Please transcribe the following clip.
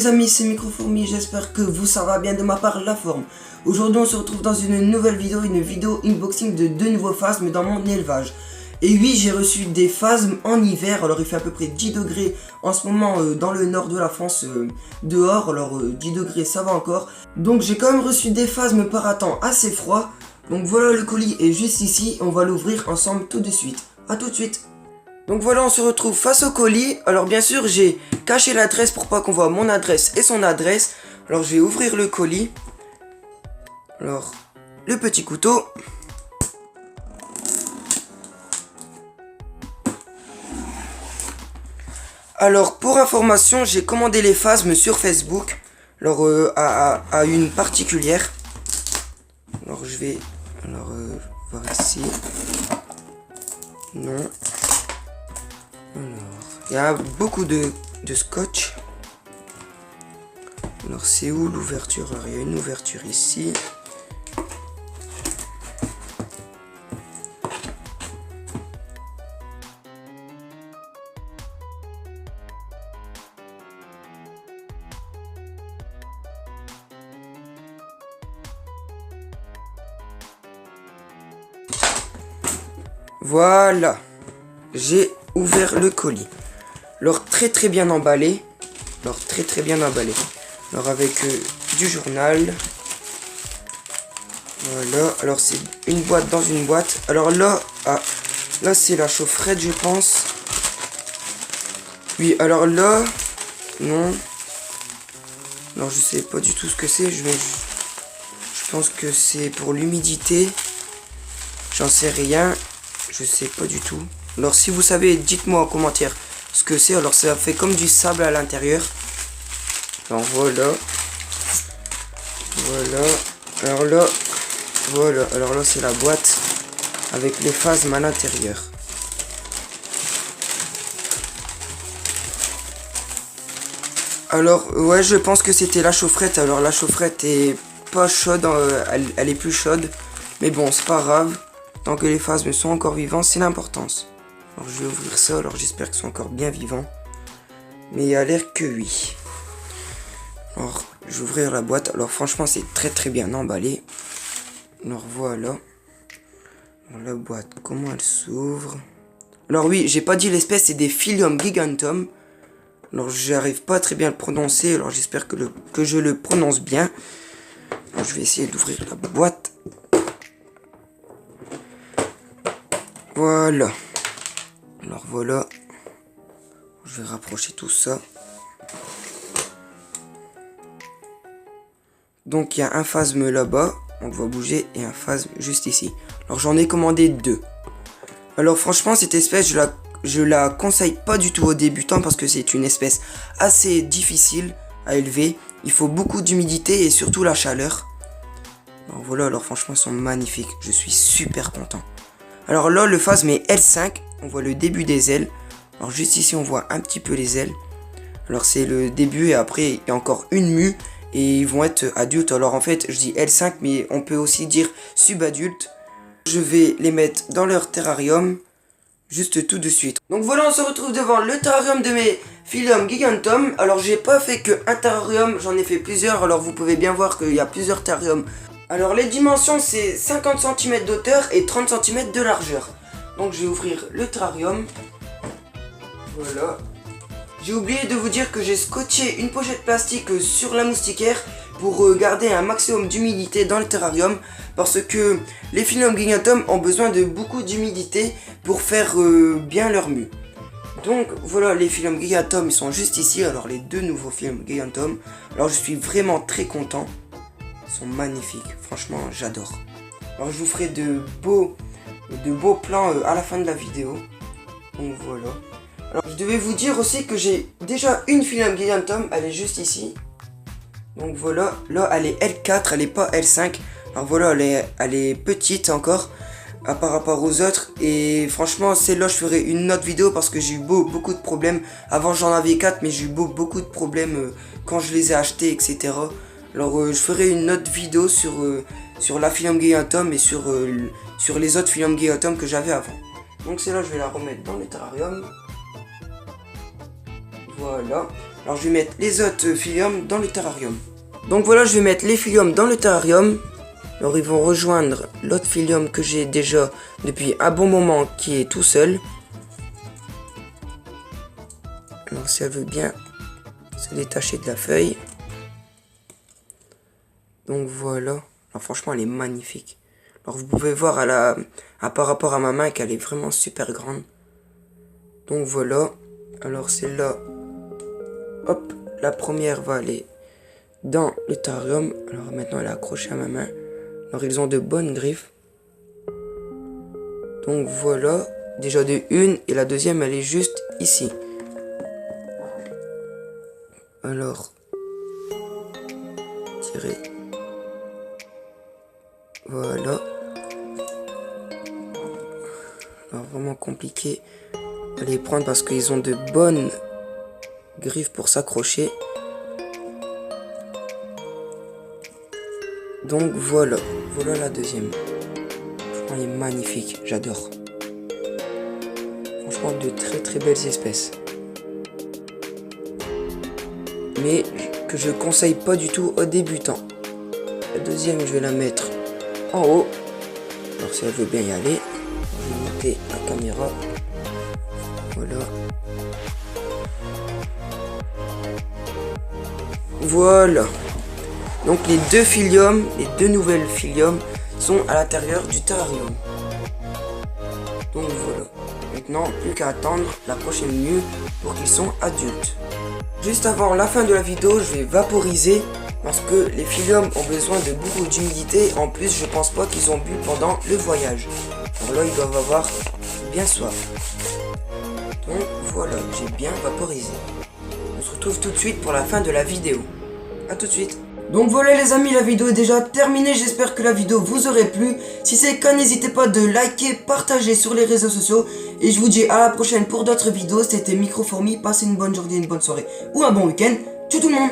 les amis, c'est Microfourmi, j'espère que vous ça va bien de ma part la forme. Aujourd'hui on se retrouve dans une nouvelle vidéo, unboxing de deux nouveaux phasmes dans mon élevage. Et oui, j'ai reçu des phasmes en hiver, alors il fait à peu près 10 degrés en ce moment dans le nord de la France dehors, alors 10 degrés ça va encore. Donc j'ai quand même reçu des phasmes par un temps assez froid. Donc voilà, le colis est juste ici, on va l'ouvrir ensemble tout de suite. A tout de suite. Donc voilà, on se retrouve face au colis. Alors bien sûr, j'ai caché l'adresse pour pas qu'on voit mon adresse et son adresse. Alors je vais ouvrir le colis. Alors, le petit couteau. Alors pour information, j'ai commandé les phasmes sur Facebook. Alors à une particulière. Alors je vais voir ici. Non. Alors, il y a beaucoup de scotch. Alors, c'est où l'ouverture? Alors, il y a une ouverture ici. Voilà. J'ai ouvert le colis. Alors très bien emballé. Alors avec du journal. Voilà. Alors c'est une boîte dans une boîte. Alors là, là c'est la chaufferette je pense. Oui, alors là, non. Alors je sais pas du tout ce que c'est. Je pense que c'est pour l'humidité. J'en sais rien. Je sais pas du tout. Alors si vous savez, dites-moi en commentaire ce que c'est. Alors ça fait comme du sable à l'intérieur. Alors voilà. Alors là, voilà. Alors là c'est la boîte avec les phasmes à l'intérieur. Alors ouais, je pense que c'était la chaufferette. Alors la chaufferette est pas chaude, elle est plus chaude. Mais bon, c'est pas grave. Tant que les phasmes sont encore vivants, c'est l'importance. Alors je vais ouvrir ça, alors j'espère qu'ils sont encore bien vivants. Mais il a l'air que oui. Alors je vais ouvrir la boîte. Alors franchement c'est très bien emballé. Alors voilà. Alors, la boîte, comment elle s'ouvre? Alors oui, j'ai pas dit l'espèce, c'est des Phyllium Giganteum. Alors j'arrive pas très bien à le prononcer, alors j'espère que je le prononce bien. Alors, je vais essayer d'ouvrir la boîte. Voilà. Alors voilà. Je vais rapprocher tout ça. Donc il y a un phasme là-bas. On le voit bouger. Et un phasme juste ici. Alors j'en ai commandé deux. Alors franchement cette espèce je la conseille pas du tout aux débutants. Parce que c'est une espèce assez difficile à élever. Il faut beaucoup d'humidité et surtout la chaleur. Alors voilà, alors franchement ils sont magnifiques. Je suis super content. Alors là, le phasme est L5. On voit le début des ailes. Alors juste ici, on voit un petit peu les ailes. Alors c'est le début et après, il y a encore une mue. Et ils vont être adultes. Alors en fait, je dis L5, mais on peut aussi dire subadulte. Je vais les mettre dans leur terrarium. Juste tout de suite. Donc voilà, on se retrouve devant le terrarium de mes Phyllium Giganteum. Alors j'ai pas fait qu'un terrarium, j'en ai fait plusieurs. Alors vous pouvez bien voir qu'il y a plusieurs terrariums. Alors les dimensions c'est 50 cm d'auteur et 30 cm de largeur. Donc je vais ouvrir le terrarium. Voilà. J'ai oublié de vous dire que j'ai scotché une pochette plastique sur la moustiquaire pour garder un maximum d'humidité dans le terrarium. Parce que les Phyllium Giganteum ont besoin de beaucoup d'humidité pour faire bien leur mue. Donc voilà, les Phyllium Giganteum ils sont juste ici. Alors les deux nouveaux Phyllium Giganteum. Alors je suis vraiment très content. Sont magnifiques, franchement j'adore. Alors je vous ferai de beaux plans à la fin de la vidéo. Donc voilà. Alors je devais vous dire aussi que j'ai déjà une Phyllium Giganteum, elle est juste ici. Donc voilà, là elle est L4, elle est pas L5. Alors voilà, elle est petite encore par rapport aux autres. Et franchement celle-là je ferai une autre vidéo parce que j'ai eu beaucoup de problèmes. Avant j'en avais 4 mais j'ai eu beaucoup de problèmes quand je les ai achetés, etc. Alors je ferai une autre vidéo sur la Phyllium Giganteum et sur les autres Phyllium Giganteum que j'avais avant. Donc celle-là je vais la remettre dans le terrarium. Voilà. Alors je vais mettre les autres philiums dans le terrarium. Donc voilà, je vais mettre les philiums dans le terrarium. Alors ils vont rejoindre l'autre philium que j'ai déjà depuis un bon moment qui est tout seul. Alors si elle veut bien se détacher de la feuille. Donc voilà. Alors franchement elle est magnifique. Alors vous pouvez voir par rapport à ma main qu'elle est vraiment super grande. Donc voilà. Alors celle-là. Hop. La première va aller dans le terrarium. Alors maintenant elle est accrochée à ma main. Alors ils ont de bonnes griffes. Donc voilà. Déjà de une. Et la deuxième elle est juste ici. Alors. Tirer. Voilà. Alors vraiment compliqué à les prendre parce qu'ils ont de bonnes griffes pour s'accrocher. Donc voilà. Voilà la deuxième. Franchement elle est magnifique. J'adore. Franchement de très très belles espèces. Mais que je conseille pas du tout aux débutants. La deuxième je vais la mettre en haut. Alors si elle veut bien y aller, je vais monter la caméra. Voilà. Voilà. Donc les deux philiums, les deux nouvelles philiums sont à l'intérieur du terrarium. Donc voilà. Maintenant, plus qu'à attendre la prochaine nuit pour qu'ils soient adultes. Juste avant la fin de la vidéo, je vais vaporiser parce que les philiums ont besoin de beaucoup d'humidité. En plus, je pense pas qu'ils ont bu pendant le voyage. Alors là, ils doivent avoir bien soif. Donc voilà, j'ai bien vaporisé. On se retrouve tout de suite pour la fin de la vidéo. A tout de suite. Donc voilà les amis, la vidéo est déjà terminée. J'espère que la vidéo vous aurait plu. Si c'est le cas, n'hésitez pas de liker, partager sur les réseaux sociaux. Et je vous dis à la prochaine pour d'autres vidéos. C'était Microfourmi. Passez une bonne journée, une bonne soirée ou un bon week-end. Ciao tout le monde.